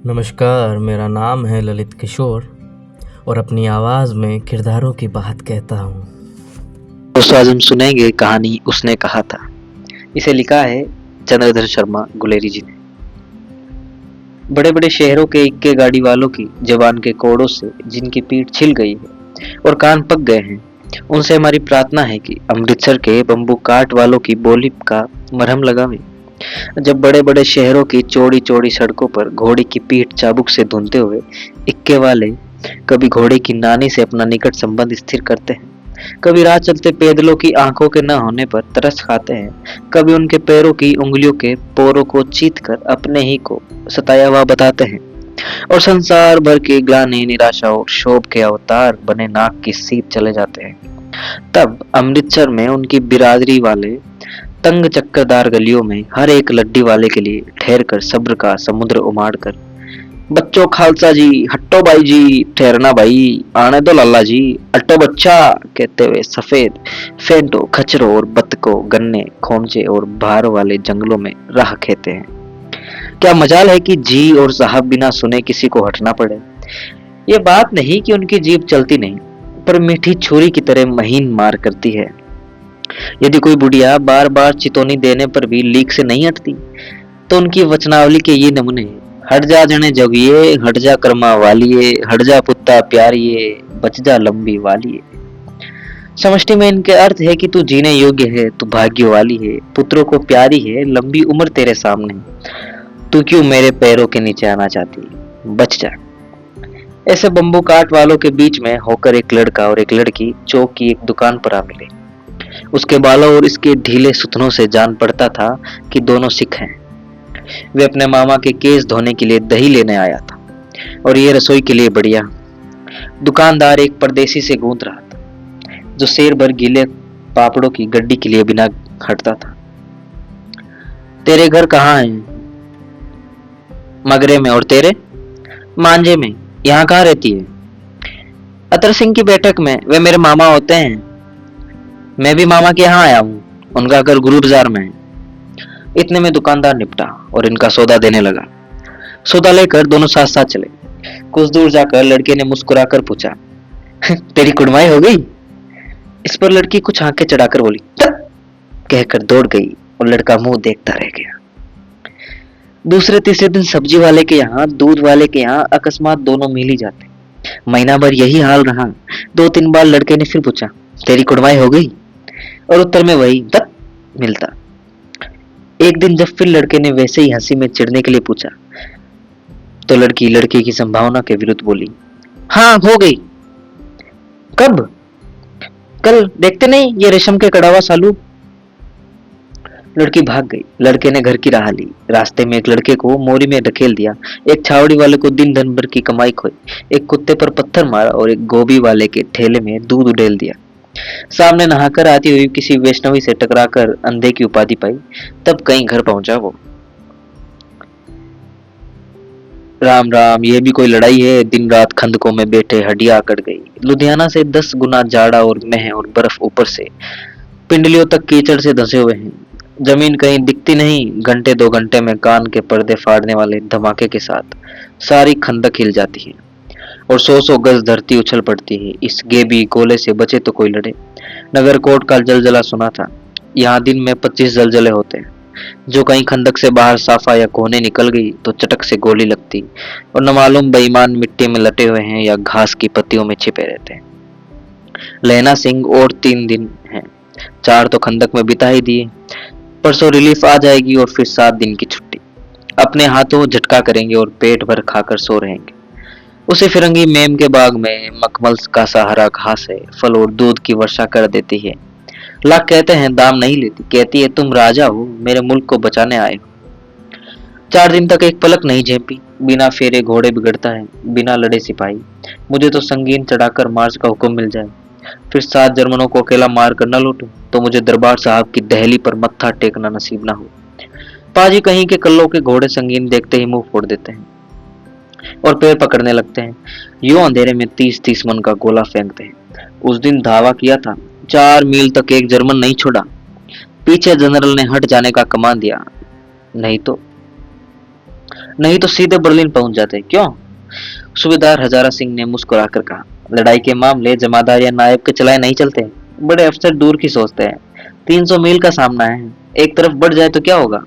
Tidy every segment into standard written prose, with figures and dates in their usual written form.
नमस्कार, मेरा नाम है ललित किशोर और अपनी आवाज़ में किरदारों की बात कहता हूँ। दोस्तों, आज हम सुनेंगे कहानी उसने कहा था। इसे लिखा है चंद्रधर शर्मा गुलेरी जी ने। बड़े बड़े शहरों के इक्के गाड़ी वालों की जबान के कोड़ों से जिनकी पीठ छिल गई है और कान पक गए हैं, उनसे हमारी प्रार्थना है कि अमृतसर के बम्बू काट वालों की बोली का मरहम लगावें। जब बड़े बड़े शहरों की चौड़ी चौड़ी सड़कों पर घोड़े की पीठ चाबुक से धुनते हुए इक्के वाले कभी घोड़े की नानी से अपना निकट संबंध स्थिर करते हैं, कभी राह चलते पैदलों की आंखों के न होने पर तरस खाते हैं, कभी उनके पैरों की उंगलियों के पोरों को चीत कर अपने ही को सताया हुआ बताते हैं और संसार भर की ग्लानि, निराशा और शोभ के अवतार बने नाक की सीध चले जाते हैं, तब अमृतसर में उनकी बिरादरी वाले तंग चक्करदार गलियों में हर एक लड्डी वाले के लिए ठहर कर सब्र का समुद्र उमाड़ कर, बच्चों खालसा जी, हट्टो भाई जी, ठहरना भाई, आने दो लाला जी, अट्टो बच्चा कहते हुए सफेद फेंटो, खच्चरों और बतकों, गन्ने, खोमचे और भार वाले जंगलों में राह खेते हैं। क्या मजाल है कि जी और साहब बिना सुने किसी को हटना पड़े। ये बात नहीं कि उनकी जीभ चलती नहीं, पर मीठी छुरी की तरह महीन मार करती है। यदि कोई बुढ़िया बार बार चितौनी देने पर भी लीक से नहीं हटती, तो उनकी वचनावली के ये नमूने हैं। हट जा जने जोगिए, हट जा कर्मा वालिए, हट जा पुत्ता प्यारिए, बच जा लंबी वालिए। समष्टि में इनके अर्थ है कि तू जीने योग्य है, तू भाग्य वाली है, पुत्रों को प्यारी है, लंबी उम्र तेरे सामने, तू क्यों मेरे पैरों के नीचे आना चाहती, बच जा। ऐसे बम्बू काट वालों के बीच में होकर एक लड़का और एक लड़की चौक की एक दुकान पर आ मिले। उसके बालों और इसके ढीले सुथनों से जान पड़ता था कि दोनों सिख हैं। वे अपने मामा के केस धोने के लिए दही लेने आया था और ये रसोई के लिए बढ़िया। दुकानदार एक परदेसी से गूंथ रहा था जो शेर भर गीले पापड़ों की गड्डी के लिए बिना हटता था। तेरे घर कहाँ है? मगरे में। और तेरे? मांझे में। यहाँ कहाँ रहती है? अतर सिंह की बैठक में, वे मेरे मामा होते हैं। मैं भी मामा के यहाँ आया हूँ, उनका घर गुरु बाजार में है। इतने में दुकानदार निपटा और इनका सौदा देने लगा। सौदा लेकर दोनों साथ साथ चले। कुछ दूर जाकर लड़के ने मुस्कुराकर पूछा, तेरी कुड़माई हो गई? इस पर लड़की कुछ आंखें चढ़ाकर बोली, कहकर दौड़ गई और लड़का मुंह देखता रह गया। दूसरे तीसरे दिन सब्जी वाले के यहाँ, दूध वाले के यहाँ अकस्मात दोनों मिल ही जाते। महीना भर यही हाल रहा। 2-3 बार लड़के ने फिर पूछा, तेरी कुड़माई हो गई? और उत्तर में वही दत्त मिलता। एक दिन जब फिर लड़के ने वैसे ही हंसी में चिढ़ने के लिए पूछा, तो लड़की लड़के की संभावना के विरुद्ध बोली, हाँ हो गई। कब? कल, देखते नहीं ये रेशम के कड़ावा सालू। लड़की भाग गई। लड़के ने घर की राह ली। रास्ते में एक लड़के को मोरी में ढकेल दिया, एक छावड़ी वाले को दिन धन भर की कमाई खोई, एक कुत्ते पर पत्थर मारा और एक गोभी वाले के ठेले में दूध उडेल दिया। सामने नहाकर आती हुई किसी वैष्णवी से टकराकर अंधे की उपाधि पाई। तब कहीं घर पहुंचा वो। राम राम, ये भी कोई लड़ाई है? दिन रात खंदकों में बैठे हड्डियां अकड़ गई। लुधियाना से 10 गुना जाड़ा और मेह और बर्फ ऊपर से पिंडलियों तक कीचड़ से धंसे हुए हैं। जमीन कहीं दिखती नहीं। घंटे 2 घंटे में कान के पर्दे फाड़ने वाले धमाके के साथ सारी खंदक हिल जाती है और 100 गज धरती उछल पड़ती है। इस गेबी गोले से बचे तो कोई लड़े। नगरकोट का जलजला सुना था। यहाँ दिन में 25 जलजले होते हैं। जो कहीं खंदक से बाहर साफा या कोने निकल गई तो चटक से गोली लगती और न मालूम बेईमान मिट्टी में लटे हुए हैं या घास की पत्तियों में छिपे रहते हैं। लहना सिंह और 3 दिन हैं, 4 तो खंदक में बिता ही दिए। परसों रिलीफ आ जाएगी और फिर 7 दिन की छुट्टी। अपने हाथों झटका करेंगे और पेट भर खाकर सो रहेंगे। उसे फिरंगी मेम के बाग में मखमल का सहारा घास है, फल और दूध की वर्षा कर देती है। लाख कहते हैं, दाम नहीं लेती। कहती है, तुम राजा हो, मेरे मुल्क को बचाने आए हो। 4 दिन तक एक पलक नहीं झेपी। बिना फेरे घोड़े बिगड़ता है, बिना लड़े सिपाही। मुझे तो संगीन चढ़ाकर मार्च का हुक्म मिल जाए, फिर 7 जर्मनों को अकेला मार कर न लौटूं, तो मुझे दरबार साहब की दहली पर मत्था टेकना नसीब न हो। पाजी कहीं के कल्लों के घोड़े संगीन देखते ही मुंह फोड़ देते हैं और पैर पकड़ने लगते हैं। यूं अंधेरे में 30-30 मन का गोला फेंकते हैं। उस दिन धावा किया था, 4 मील तक एक जर्मन नहीं छोड़ा। पीछे जनरल ने हट जाने का कमान दिया, नहीं तो नहीं तो सीधे बर्लिन पहुंच जाते। क्यों? सूबेदार हजारा सिंह ने मुस्कुराकर कहा, लड़ाई के मामले जमादार या नायब के चलाए नहीं चलते। बड़े अफसर दूर की सोचते हैं। 300 मील का सामना है, एक तरफ बढ़ जाए तो क्या होगा?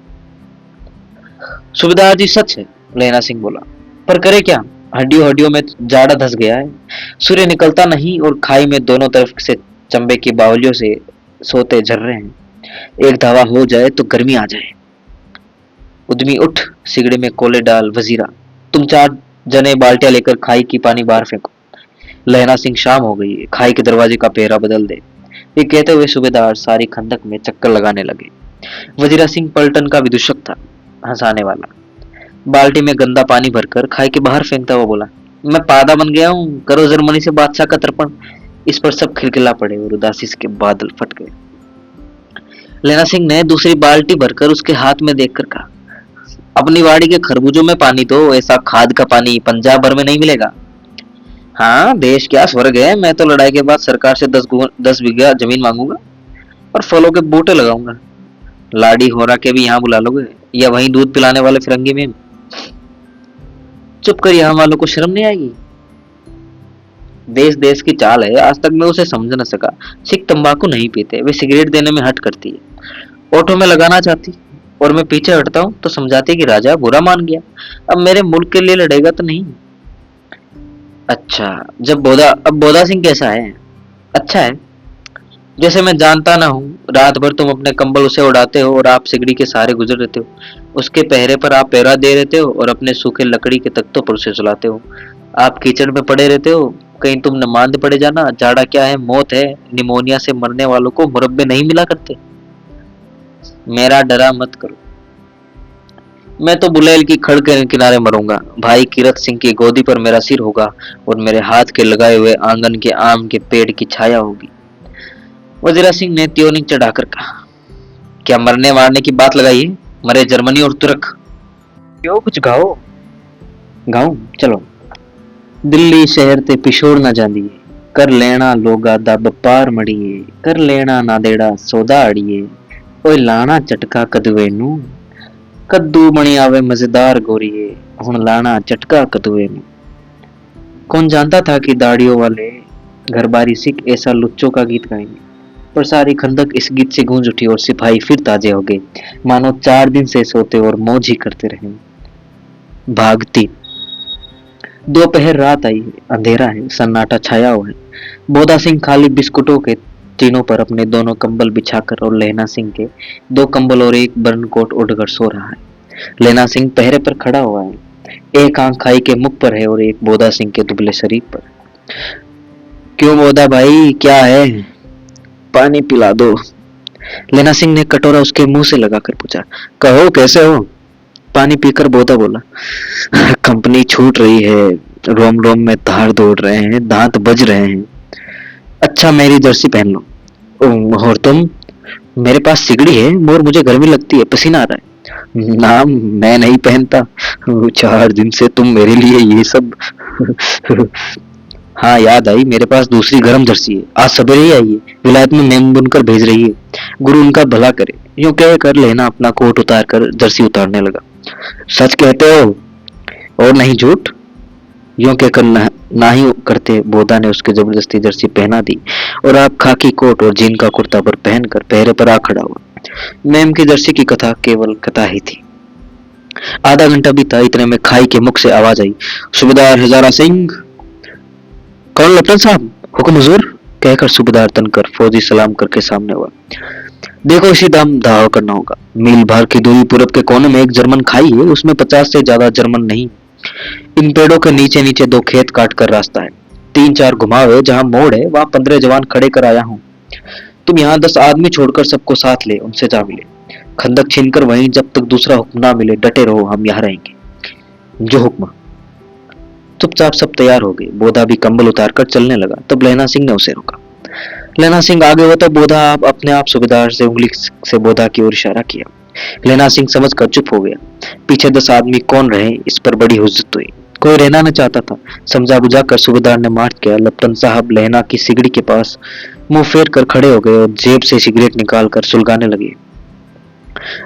सूबेदार जी सच है, लहना सिंह बोला, पर करे क्या? हड्डियों हड्डियों में जाड़ा धस गया है। सूर्य निकलता नहीं और खाई में दोनों तरफ से चंबे की बावलियों से सोते झर रहे हैं। एक धावा हो जाए तो गर्मी आ जाए। उद्यमी उठ, सिगड़ी में कोले डाल। वजीरा, तुम 4 जने बाल्टियां लेकर खाई की पानी बाहर फेंको। लहना सिंह, शाम हो गई है, खाई के दरवाजे का पहरा बदल दे। ये कहते हुए सूबेदार सारी खंदक में चक्कर लगाने लगे। वजीरा सिंह पलटन का विदूषक था, हंसाने वाला। बाल्टी में गंदा पानी भरकर खाई के बाहर फेंकता हुआ बोला, मैं पादा बन गया हूँ, करो जर्मनी से बादशाह का तर्पण। इस पर सब खिलखिला पड़े और उदासी के बादल फट गए। लहना सिंह ने दूसरी बाल्टी भरकर उसके हाथ में देखकर कहा, अपनी वाड़ी के खरबूजों में पानी दो, ऐसा खाद का पानी पंजाब भर में नहीं मिलेगा। हाँ, देश क्या स्वर्ग है। मैं तो लड़ाई के बाद सरकार से 10 बीघा जमीन मांगूंगा और फलों के बूटे लगाऊंगा। लाडी होरा के भी यहाँ बुला लोगे, या वहीं दूध पिलाने वाले फिरंगी में? चुप कर, यहाँ वालों को शर्म नहीं आएगी? देश देश की चाल है, आज तक मैं उसे समझ न सका। सिख तंबाकू नहीं पीते, वे सिगरेट देने में हट करती है। ओठों में लगाना चाहती और मैं पीछे हटता हूँ तो समझाती कि राजा बुरा मान गया, अब मेरे मुल्क के लिए लड़ेगा तो नहीं। अच्छा, अब बोधा सिंह कैसा है? अच्छा है, जैसे मैं जानता ना हूँ। रात भर तुम अपने कंबल उसे उड़ाते हो और आप सिगड़ी के सहारे गुजर रहते हो। उसके पहरे पर आप पहरा दे रहते हो और अपने सूखे लकड़ी के तख्तों पर उसे सुलाते हो। आप कीचड़ में पड़े रहते हो, कहीं तुम न मांद पड़े जाना। जाड़ा क्या है, मौत है। निमोनिया से मरने वालों को मुरब्बे नहीं मिला करते। मेरा डरा मत करो, मैं तो बुलेल की खड़ के किनारे मरूंगा। भाई कीरत सिंह की गोदी पर मेरा सिर होगा और मेरे हाथ के लगाए हुए आंगन के आम के पेड़ की छाया होगी। वजीरा सिंह ने त्योनिक चढ़ाकर कहा, क्या मरने मारने की बात लगाई है? मरे जर्मनी और तुर्क। क्यों, कुछ गाओ। गाऊं? चलो। दिल्ली शहर ते पिछोड़ ना जांदी, कर लेना लोगा दा बपार मड़िए, कर लेना ना देड़ा सौदा अड़िए, ओए लाना चटका कदवे नू, कद्दू बनी आवे मजेदार गोरिए, हुण लाना चटका कदवे नू। कौन जानता था कि दाढ़ियों वाले घरबारी सिख ऐसा लुच्चों का गीत गाएंगे। पर सारी खंदक इस गीत से गूंज उठी और सिपाही फिर ताजे हो गए, मानो 4 दिन से सोते और मौज ही करते रहे। भागती दोपहर रात आई है, अंधेरा है, सन्नाटा छाया हुआ है। बोधा सिंह खाली बिस्कुटों के तीनों पर अपने दोनों कंबल बिछाकर और लहना सिंह के 2 कंबल और एक बर्न कोट ओढ़कर सो रहा है। लहना सिंह पहरे पर खड़ा हुआ है, एक आंख खाई के मुख पर है और एक बोधा सिंह के दुबले शरीर पर। क्यों बोधा भाई, क्या है? पानी पिला दो। लहना सिंह ने कटोरा उसके मुंह से लगाकर पूछा, कहो कैसे हो? पानी पीकर बोधा बोला, कंपनी छूट रही है, रोम रोम में धार दौड़ रहे हैं, दांत बज रहे हैं। अच्छा, मेरी जर्सी पहन लो। और तुम? मेरे पास सिगड़ी है, मोर मुझे गर्मी लगती है, पसीना आ रहा है। ना, मैं नहीं पहनता। 4 दिन से तुम मेरे लिए ये सब। हाँ, याद आई, मेरे पास दूसरी गर्म जर्सी है, आज सवेरे ही आई है। विलायत में मेम बुनकर भेज रही है, गुरु उनका भला करे। यूं कह कर लेना अपना कोट उतार कर जर्सी उतारने लगा। सच कहते हो और नहीं झूठ? यूं कहकर ना ही करते बोधा ने उसके जबरदस्ती जर्सी पहना दी और आप खाकी कोट और जीन का कुर्ता पर पहनकर पहरे पर आ खड़ा हुआ। मेम की जर्सी की कथा केवल कथा ही थी। आधा घंटा बीता, इतने में खाई के मुख से आवाज आई, सूबेदार हजारा सिंह। कौन लपटन साहब? हुक्म हुजूर, कहकर सूबेदार तनकर फौजी सलाम करके सामने हुआ। देखो, इसी दाम दावा करना होगा। मील भर की दूरी पूरब के कोने में एक जर्मन खाई है, उसमें 50 से ज्यादा जर्मन नहीं। इन पेड़ों के नीचे नीचे 2 खेत काट कर रास्ता है, 3-4 घुमाव है, जहां मोड़ है वहां 15 जवान खड़े कर आया हूँ। तुम यहाँ 10 आदमी छोड़कर सबको साथ ले, उनसे जा मिले। खंदक छीनकर वहीं जब तक दूसरा हुक्म ना मिले डटे रहो, हम यहाँ रहेंगे। जो हुक्म। चुपचाप सब तैयार हो गए। बोधा भी कंबल उतारकर चलने लगा, तब लहना सिंह ने उसे रोका। लहना सिंह आगे हुआ तो बोधा अपने आप सूबेदार से उंगली से बोधा की ओर इशारा किया। लहना सिंह समझकर चुप हो गया। पीछे 10 आदमी कौन रहे, इस पर बड़ी हुज्जत हुई। कोई रहना न चाहता था। समझा बुझा कर सूबेदार ने मार्च किया। लपटन साहब लहना की सिगड़ी के पास मुंह फेर कर खड़े हो गए और जेब से सिगरेट निकाल कर सुलगाने लगे।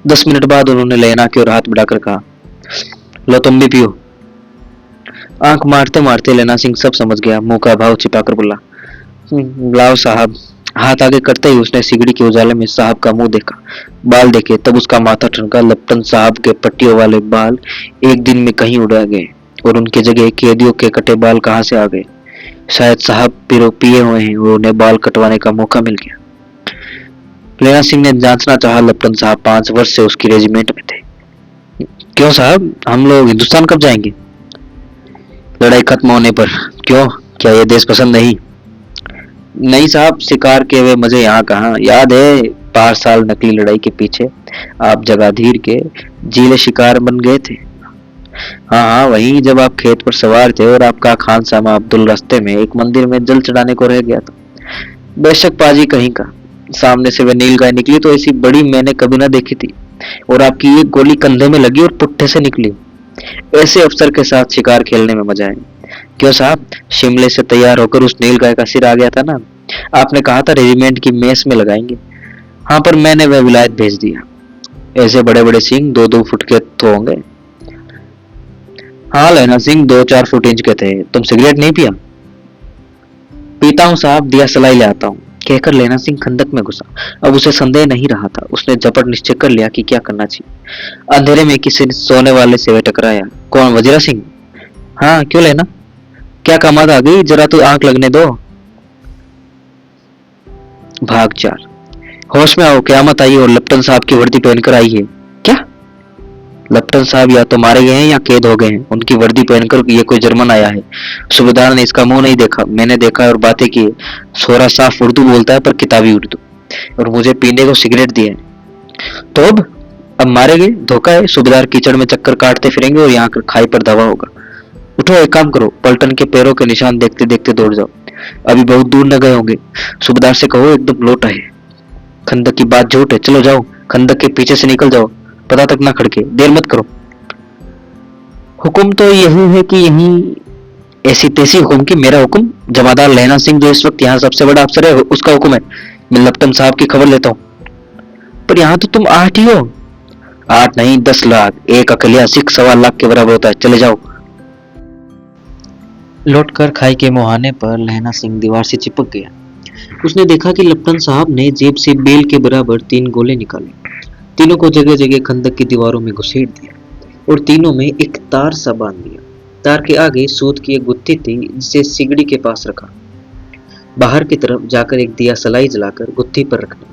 10 मिनट बाद उन्होंने लहना की ओर हाथ बढ़ाकर कहा, लो तुम भी पियो। आंख मारते मारते लेना सिंह सब समझ गया। मुंह का भाव छिपाकर बोला, लाओ साहब। हाथ आगे करते ही उसने सिगड़ी के उजाले में साहब का मुंह देखा, बाल देखे, तब उसका माथा ठनका। लपटन साहब के पट्टियों वाले बाल एक दिन में कहीं उड़ गए और उनकी जगह कैदियों के कटे बाल कहां से आ गए। शायद साहब पिए हुए हैं और उन्हें बाल कटवाने का मौका मिल गया। लेना सिंह ने जांचना चाहा। लपटन साहब 5 वर्ष से उसकी रेजिमेंट में थे। क्यों साहब, हम लोग हिंदुस्तान कब जाएंगे? लड़ाई खत्म होने पर। क्यों, क्या ये देश पसंद नहीं? नहीं साहब, शिकार के वे मजे यहाँ कहाँ। याद है 5 साल नकली लड़ाई के पीछे आप जगाधीर के जीले शिकार बन गए थे। हाँ हाँ, वही जब आप खेत पर सवार थे और आपका खान सामा अब्दुल रास्ते में एक मंदिर में जल चढ़ाने को रह गया था। बेशक पाजी कहीं का। सामने से वे नीलगाय निकली तो ऐसी बड़ी मैंने कभी ना देखी थी, और आपकी एक गोली कंधे में लगी और पुट्ठे से निकली। ऐसे अफसर के साथ शिकार खेलने में मजा है। क्यों साहब, शिमले से तैयार होकर उस नीलगाय का सिर आ गया था ना। आपने कहा था रेजिमेंट की मेस में लगाएंगे। हाँ, पर मैंने वह विलायत भेज दिया। ऐसे बड़े बड़े सिंह 2-2 फुट के तो होंगे। हाँ, लेना सिंह 2-4 फुट इंच के थे। तुम सिगरेट नहीं पिया? पीता हूँ साहब, दिया सलाई ले आता हूँ, कहकर लेना सिंह खंदक में घुसा। अब उसे संदेह नहीं रहा था। उसने झपट निश्चय कर लिया कि क्या करना चाहिए। अंधेरे में किसी सोने वाले से वह टकराया। कौन, वजीरा सिंह? हाँ, क्यों लेना, क्या कामत आ गई? जरा तो आंख लगने दो। भाग 4। होश में आओ, क्यामत आई और लपटन साहब की वर्दी पहनकर आई है। क्या? लपटन साहब या तो मारे गए हैं या कैद हो गए हैं। उनकी वर्दी पहनकर ये कोई जर्मन आया है। सूबेदार ने इसका मुंह नहीं देखा, मैंने देखा और बातें की। सोरा साफ उर्दू बोलता है, पर किताबी उर्दू। और मुझे पीने को सिगरेट दिए। तो अब मारे गए, धोखा है। सूबेदार कीचड़ में चक्कर काटते फिरेंगे और यहाँ खाई पर दवा होगा। उठो, एक काम करो, पलटन के पैरों के निशान देखते देखते दौड़ जाओ। अभी बहुत दूर न गए होंगे। सूबेदार से कहो एकदम लौट आए। खंदक की बात झूठ है, चलो जाओ, खंदक के पीछे से निकल जाओ, पता तक ना खड़के, देर मत करो। हुक्म तो यही है कि यही ऐसी तैसी हुक्म की मेरा हुक्म। जमादार लहना सिंह जो इस वक्त यहाँ सबसे बड़ा अफसर है, उसका हुक्म है। मैं लपटन साहब की खबर लेता हूँ। पर यहाँ तो तुम 8 ही हो। 8 नहीं, 10 लाख। एक अकलिया सिख 1.25 लाख के बराबर होता है। चले जाओ। लौटकर खाई के मुहाने पर लहना सिंह दीवार से चिपक गया। उसने देखा कि लपटन साहब ने जेब से बेल के बराबर 3 गोले निकाले। तीनों को जगह जगह खंदक की दीवारों में घुसेड़ दिया और तीनों में एक तार सा बांध दिया। तार के आगे सूत की एक गुत्थी थी, जिसे सिगड़ी के पास रखा। बाहर की तरफ जाकर एक दिया सलाई जलाकर गुत्थी पर रखना।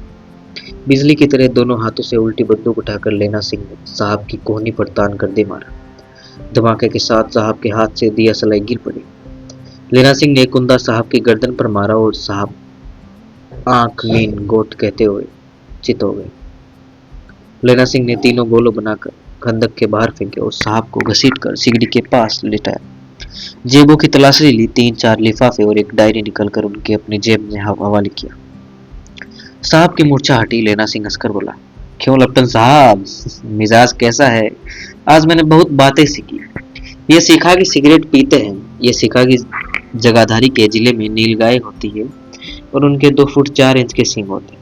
बिजली की तरह दोनों हाथों से उल्टी बंदूक उठाकर लेना सिंह ने साहब की कोहनी पर तान कर दे मारा। धमाके के साथ साहब के हाथ से दिया सलाई गिर पड़ी। लेना सिंह ने कुंदा साहब की गर्दन पर मारा और साहब आंख मीन गोट कहते हुए चित हो गए। लेना सिंह ने तीनों गोलों बनाकर खंदक के बाहर फेंके और साहब को घसीटकर सिगड़ी के पास लिटाया। जेबों की तलाशी ली। 3-4 लिफाफे और एक डायरी निकलकर उनके अपनी जेब में हवाले किया। साहब की मूर्छा हटी। लेना सिंह हंसकर बोला, क्यों लपटन साहब, मिजाज कैसा है? आज मैंने बहुत बातें सीखी। ये सीखा कि सिगरेट पीते हैं, ये सीखा कि जगाधारी के जिले में नीलगाय होती है और उनके 2 फुट 4 इंच के सींग होते हैं।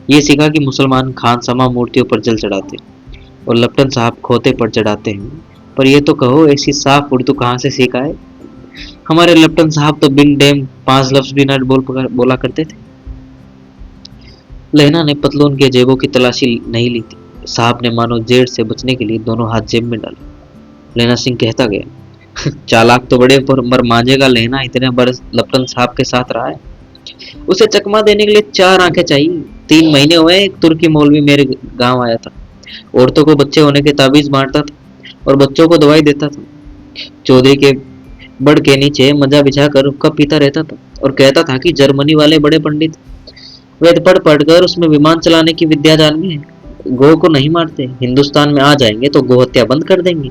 ये सीखा कि मुसलमान खानसामा मूर्तियों पर जल चढ़ाते और लपटन साहब खोते पर चढ़ाते हैं। पर ये तो कहो, ऐसी साफ उर्दू कहाँ से सीखा है? हमारे लपटन साहब तो बिन डेम 5 लफ्ज भी न बोला करते थे। लहना ने पतलून के जेबों की तलाशी नहीं ली थी। साहब ने मानो जेड़ से बचने के लिए दोनों हाथ जेब में डाले। लेना सिंह कहता गया, चालाक तो बड़े पर मांझे का लहना इतने बरस लपटन साहब के साथ रहा है। उसे चकमा देने के लिए 4 आंखें चाहिए। 3 महीने हुए एक तुर्की मौलवी मेरे गांव आया था। औरतों को बच्चे होने के ताबीज बांटता था और बच्चों को दवाई देता था। चौधरी के बड़ के नीचे मजा बिछा कर हुक्का पीता रहता था और कहता था कि जर्मनी वाले बड़े पंडित वेद पढ़ पढ़कर उसमें विमान चलाने की विद्या जान में गौ को नहीं मारते। हिंदुस्तान में आ जाएंगे तो गौ हत्या बंद कर देंगे।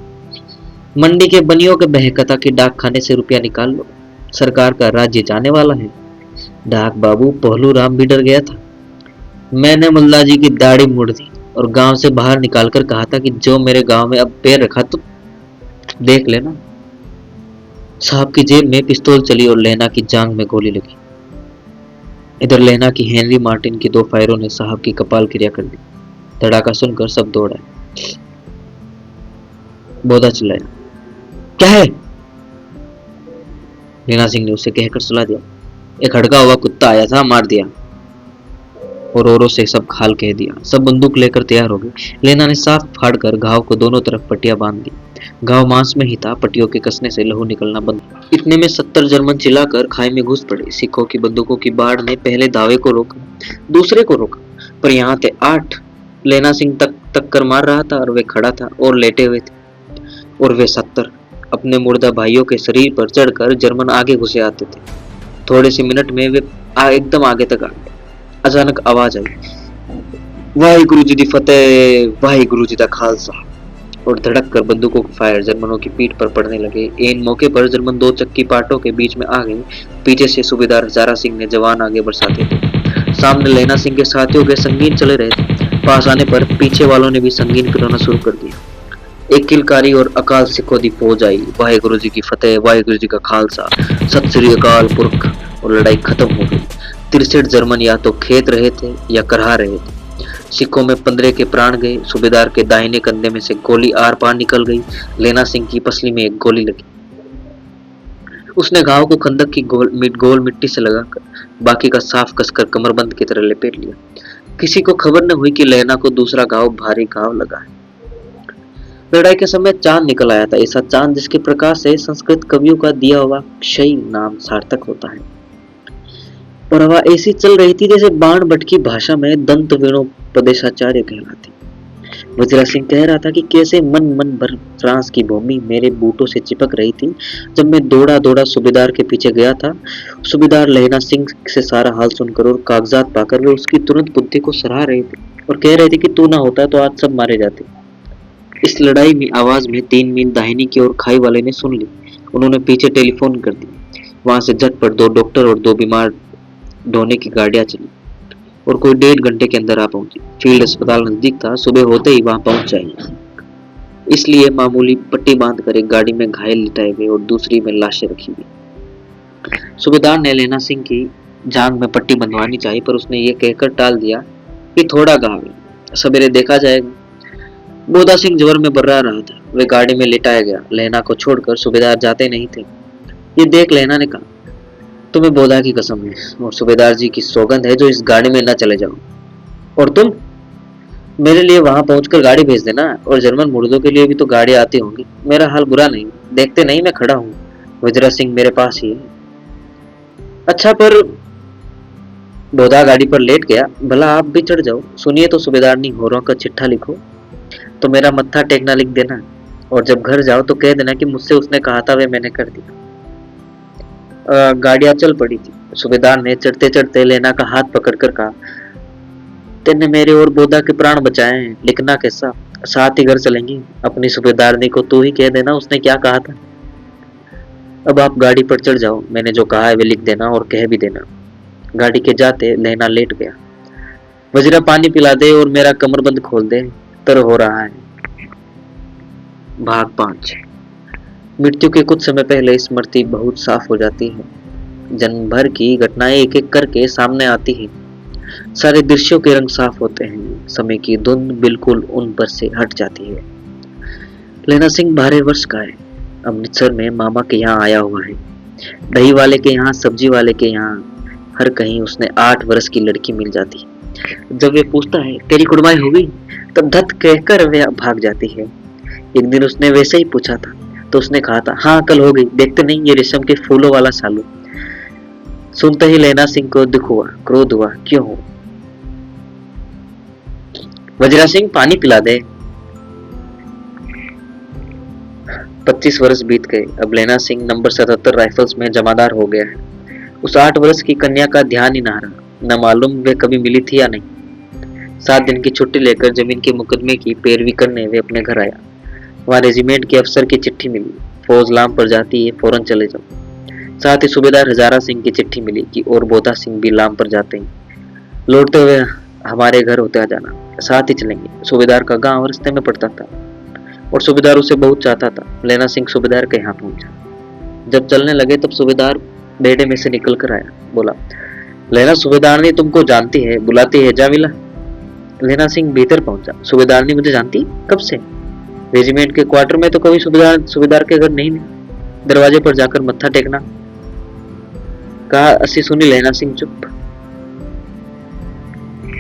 मंडी के बनियों के बहकता कि डाक खाने से रुपया निकाल लो, सरकार का राज्य जाने वाला है। डाक बाबू पहलू राम भी डर गया था। मैंने मुल्ला जी की दाढ़ी मुड़ दी और गांव से बाहर निकालकर कहा था कि जो मेरे गांव में अब पैर रखा तो देख लेना। साहब की जेब में पिस्तौल चली और लेना की जांग में गोली लगी। इधर लेना की हेनरी मार्टिन की 2 फायरों ने साहब की कपाल क्रिया कर दी। धड़ाका सुनकर सब दौड़ आए। बोधा चिल्लाया, क्या है? लेना सिंह ने उसे कहकर सुला दिया। एक हड़का हुआ कुत्ता आया था, मार दिया। और औरों से सब खाल कह दिया। सब बंदूक लेकर तैयार हो गए। लेना ने साफ फाड़कर घाव को दोनों तरफ पट्टियां बांध दी। घाव मांस में ही था, पट्टियों के कसने से लहू निकलना बंद। इतने में 70 जर्मन चिल्लाकर खाई में घुस पड़े। सिखों की बंदूकों की बाढ़ ने पहले दावे को रोका, दूसरे को रोका, पर यहाँ थे 8। लेना सिंह तक टक्कर मार रहा था और वे खड़ा था और लेटे हुए थे। और वे 70 अपने मुर्दा भाइयों के शरीर पर चढ़कर जर्मन आगे घुसे आते थे। थोड़े से मिनट में वे एकदम आगे तक आ गए। अचानक आवाज आई, वाहिगुरु जी दी फतेह, वाहिगुरु जी दा खालसा। और धड़क कर बंदूकों के फायर जर्मनों की पीठ पर पड़ने लगे। इन मौके पर जर्मन 2 चक्की पाटों के बीच में आ गए। पीछे से सूबेदार हजारा सिंह ने जवान आगे बरसाते थे। सामने लेना सिंह के साथियों के संगीन चले रहे थे। पास आने पर पीछे वालों ने भी संगीन पिरोना शुरू कर दिया। एक किलकारी और अकाल सिखों दी फौज आई। वाहिगुरु जी की फतेह, वाहिगुरु जी का खालसा, सत श्री अकाल पुरख। और लड़ाई खत्म हो गई। 63 जर्मन या तो खेत रहे थे या करहा रहे थे। सिखों में 15 के प्राण गए। सूबेदार के दाहिने कंधे में से गोली आर पार निकल गई। लेना सिंह की पसली में एक गोली लगी। उसने घाव को खंदक की गोल मिट्टी से लगाकर बाकी का साफ कसकर कमरबंद की तरह लपेट लिया। किसी को खबर न हुई कि लेना को दूसरा घाव भारी घाव लगा है। लड़ाई के समय चांद निकल आया था, ऐसा चांद जिसके प्रकाश से संस्कृत कवियों का दिया हुआ क्षय नाम सार्थक होता है। और हवा ऐसी चल रही थी जैसे बाण भट्ट की भाषा में दंत वेणोपदेशाचार्य कहलाती। वज्रा सिंह कह रहा था कि कैसे मन मन भर फ्रांस की भूमि मेरे बूटों से चिपक रही थी जब मैं दौड़ा दौड़ा सूबेदार के पीछे गया था। सूबेदार लेना सिंह से सारा हाल सुनकर और कागजात पाकर वे उसकी तुरंत बुद्धि को सराह रहे थे और कह रहे थे कि तू ना होता तो आज सब मारे जाते। इस लड़ाई में आवाज में 3 मील दाहिनी की ओर खाई वाले ने सुन ली। उन्होंने पीछे टेलीफोन कर दी। वहां से झटपट 2 डॉक्टर और 2 बीमार ढोने की गाड़ियां चली और कोई 1.5 घंटे के अंदर आ पहुंची। फील्ड अस्पताल नजदीक था, सुबह होते ही वहां पहुंच जाएंगे। इसलिए मामूली पट्टी बांधकर एक गाड़ी में घायल लिटाए गए और दूसरी में लाशें रखी गई। सूबेदार ने लेना सिंह की जांघ में पट्टी बंधवानी चाहिए, पर उसने ये कहकर टाल दिया कि थोड़ा घाव है, सवेरे देखा जाएगा। बोधा सिंह जोर में बर्रा रहा था। वे गाड़ी में लिटाया गया। लेना को छोड़कर सूबेदार जाते नहीं थे। ये देख लेना ने कहा, तुम्हें बोधा की कसम है और सूबेदार जी की सौगंध है जो इस गाड़ी में न चले जाओ। और तुम मेरे लिए वहां पहुंचकर गाड़ी भेज देना, और जर्मन मुर्दों के लिए भी तो गाड़ी आती होंगी। मेरा हाल बुरा नहीं, देखते नहीं मैं खड़ा हूँ। वज्रा सिंह मेरे पास ही है। अच्छा, पर बोधा गाड़ी पर लेट गया, भला आप भी चढ़ जाओ। सुनिए तो सूबेदारनी, होरों का चिट्ठा लिखो तो मेरा मत्था टेकना लिख देना, और जब घर जाओ तो कह देना कि मुझसे उसने कहा था वे मैंने कर दिया। गाड़ियां चल पड़ी थी। सूबेदार ने चढ़ते चढ़ते लेना का हाथ पकड़कर कहा, तेने मेरे और बोधा के प्राण बचाए हैं, लिखना कैसा? साथ ही घर चलेंगे। अपनी सूबेदारनी को तू ही कह देना उसने क्या कहा था। अब आप गाड़ी पर चढ़ जाओ, मैंने जो कहा है वे लिख देना और कह भी देना। गाड़ी के जाते लेना लेट गया। वज्रा पानी पिला दे और मेरा कमरबंद खोल दे, तर हो रहा है। भाग 5। मृत्यु के कुछ समय पहले स्मृति बहुत साफ हो जाती है। जन्म भर की घटनाएं एक एक करके सामने आती हैं। सारे दृश्यों के रंग साफ होते हैं। समय की धुंध बिल्कुल उन पर से हट जाती है। लेना सिंह 12 वर्ष का है। अमृतसर में मामा के यहाँ आया हुआ है। दही वाले के यहाँ, सब्जी वाले के यहाँ, हर कहीं उसने 8 वर्ष की लड़की मिल जाती है। जब वे पूछता है तेरी कुड़माई हो गई, तब धत कहकर वे भाग जाती है। एक दिन उसने वैसे ही पूछा था तो उसने कहा था, हाँ कल हो गई, देखते नहीं ये रेशम के फूलों वाला सालू। सुनते ही लेना सिंह को दुख हुआ, क्रोध हुआ। क्यों हो? वज्रा सिंह पानी पिला दे। 25 वर्ष बीत गए। अब लेना सिंह नंबर 77 राइफल्स में जमादार हो गया है। उस 8 वर्ष की कन्या का ध्यान ही ना रहा, न मालूम वे कभी मिली थी या नहीं। 7 दिन की छुट्टी लेकर जमीन के मुकदमे की पैरवी करने वे अपने घर आया। वहां रेजिमेंट के अफसर की चिट्ठी मिली, फौज लाम पर जाती है, फौरन चले जाओ। साथ ही सूबेदार हजारा सिंह की चिट्ठी मिली कि और बोधा सिंह भी लाम पर जाते हैं, लौटते हुए हमारे घर होते आ जाना, साथ ही चलेंगे। सूबेदार का गांव रास्ते में पड़ता था और सूबेदार उसे बहुत चाहता था। लेना सिंह सूबेदार के यहाँ पहुंचा। जब चलने लगे तब सूबेदार बेड़े में से निकल कर आया। बोला, लेना सूबेदारनी तुमको जानती है, बुलाती है, जा मिला। लेना सिंह भीतर पहुंचा। सूबेदारनी मुझे जानती? कब से? रेजिमेंट के क्वार्टर में तो कभी सूबेदार के घर नहीं मिले। दरवाजे पर जाकर मत्था टेकना। कहा, अस्सी सुनी लहना सिंह चुप।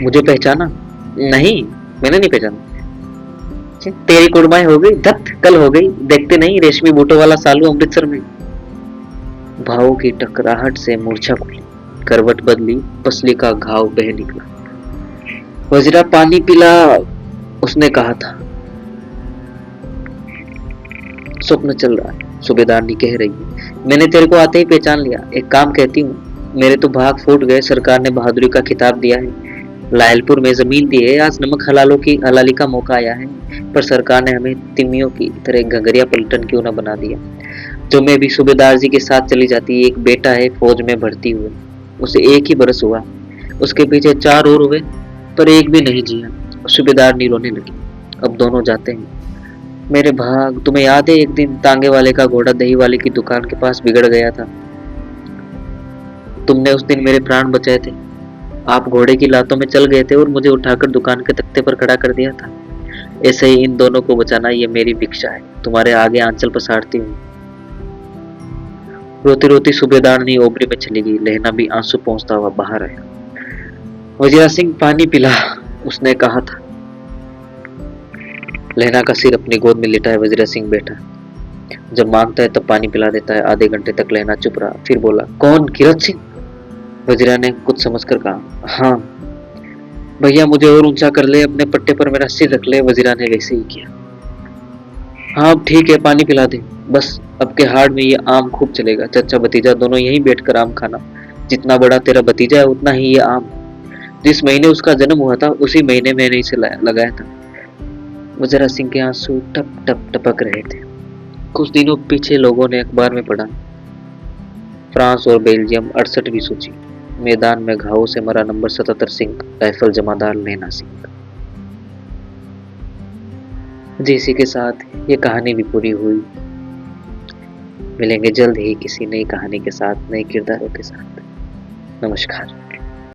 मुझे पहचाना? नहीं, मैंने नहीं पहचाना। तेरी कुड़माई हो गई, धत कल हो गई। देखते नहीं रेशमी बूटों वाला सालू अमृतसर में। भावों की टकराहट से मूर्छा खुली, करवट बदली, पसली का घाव बह निकला। वजीरा पानी पिला, उसने कहा था। स्वप्न चल रहा है, सूबेदारनी कह रही है। मैंने तेरे को आते ही पहचान लिया। एक काम कहती हूँ, मेरे तो भाग फूट गए। सरकार ने बहादुरी का खिताब दिया है, लायलपुर में जमीन दी है। आज नमक हलाली का मौका आया है, पर सरकार ने हमें तिमियों की तरह घंगरिया पलटन क्यों न बना दिया। जो मैं भी सूबेदार जी के साथ चली जाती। एक बेटा है फौज में भर्ती हुए, उसे 1 ही बरस हुआ। उसके पीछे 4 और हुए, पर एक भी नहीं जिया। सूबेदारनी रोने लगी। अब दोनों जाते हैं। मेरे भाग, तुम्हें याद है एक दिन तांगे वाले का घोड़ा दही वाले की दुकान के पास बिगड़ गया था। तुमने उस दिन मेरे प्राण बचाए थे। आप घोड़े की लातों में चल गए थे और मुझे उठाकर दुकान के तख्ते पर खड़ा कर दिया था। ऐसे ही इन दोनों को बचाना ये मेरी भिक्षा है। तुम्हारे आगे आंचल पसारती हूँ। रोती रोती सूबेदारनी ओबरी में चली गई। लहना भी आंसू पहुंचता हुआ बाहर आया। वजीरा सिंह पानी पिला, उसने कहा था। लहना का सिर अपनी गोद में लिटा है। वजीरा सिंह बैठा। जब मांगता है तब पानी पिला देता है। आधे घंटे तक लहना चुप रहा, फिर बोला, कौन? किरत सिंह? वजीरा ने कुछ समझकर कहा, हाँ भैया, मुझे और ऊंचा कर ले, अपने पट्टे पर मेरा सिर रख ले। वजीरा ने वैसे ही किया। हाँ ठीक है, पानी पिला दे। बस अब के हाड़ में ये आम खूब चलेगा। चचा भतीजा दोनों यहीं बैठकर आम खाना। जितना बड़ा तेरा भतीजा है उतना ही ये आम। जिस महीने उसका जन्म हुआ था उसी महीने मैंने इसे लगाया था। वजीरा सिंह के आंसू टप टप टपक रहे थे। कुछ दिनों पीछे लोगों ने अखबार में पढ़ा, फ्रांस और बेल्जियम 68वीं सूची, मैदान में घावों से मरा नंबर 77 सिंह, राइफल जमादार लहना सिंह। इसी के साथ ये कहानी भी पूरी हुई। मिलेंगे जल्द ही किसी नई कहानी के साथ, नए किरदारों के साथ। नमस्कार।